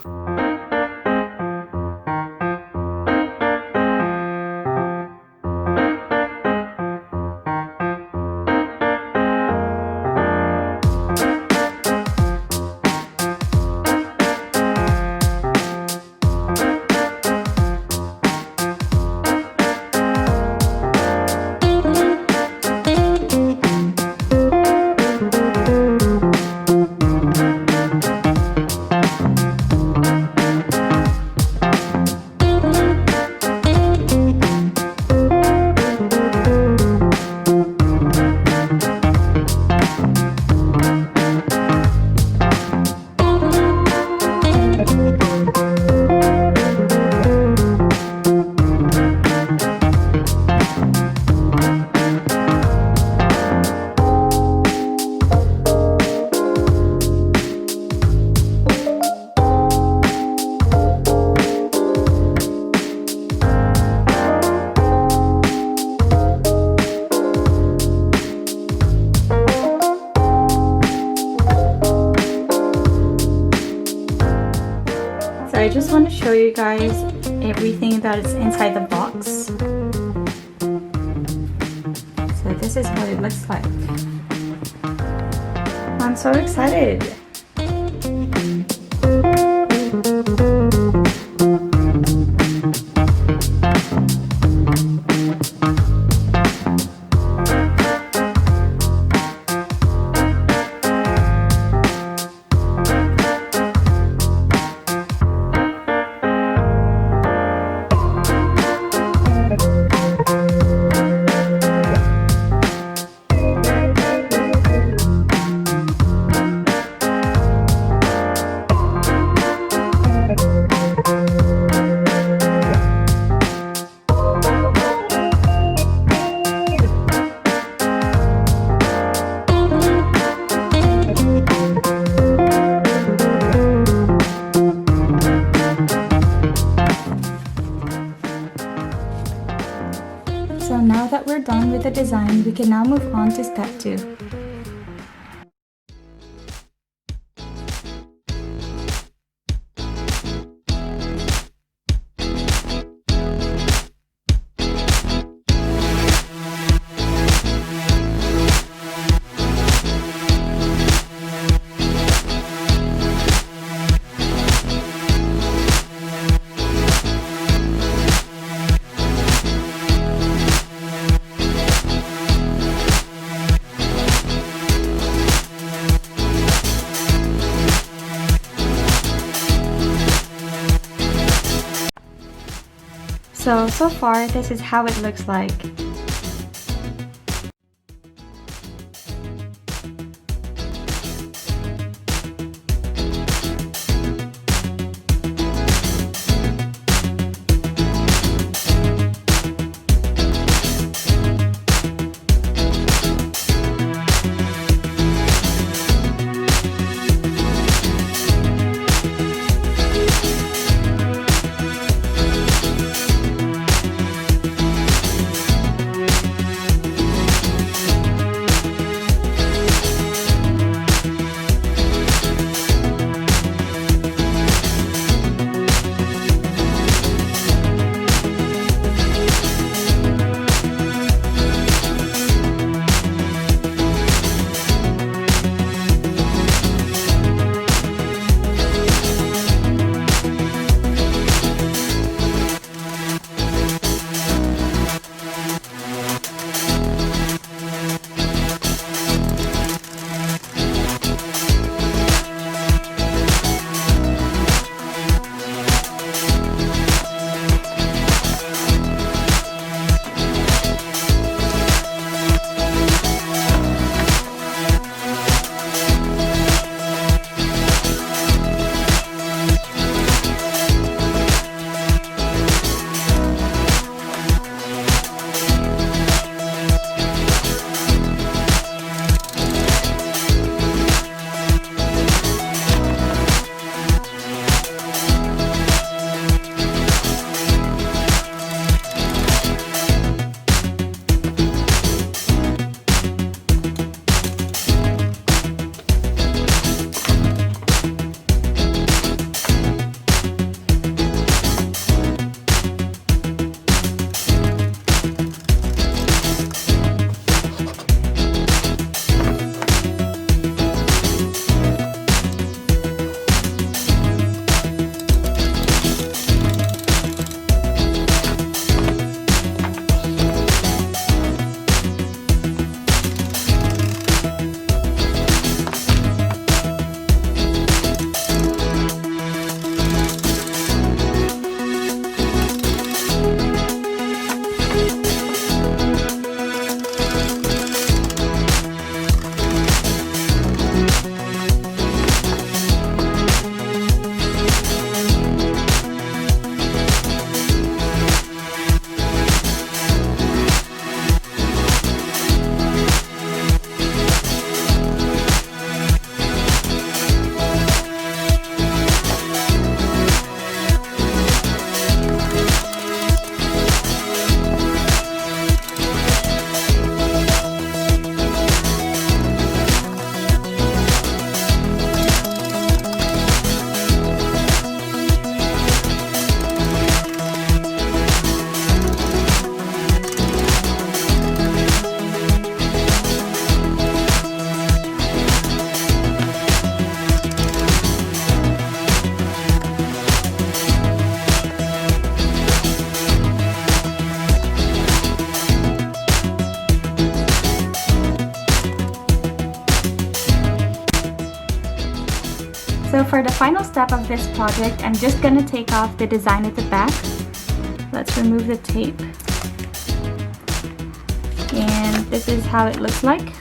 I just want to show you guys everything that is inside the box. So this is what it looks like. I'm so excited. So now that we're done with the design, we can now move on to step 2. So far, this is how it looks like. So for the final step of this project, I'm just gonna take off the design at the back. Let's remove the tape. And this is how it looks like.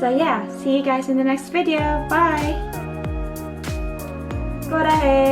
So yeah, see you guys in the next video. Bye! Borahae!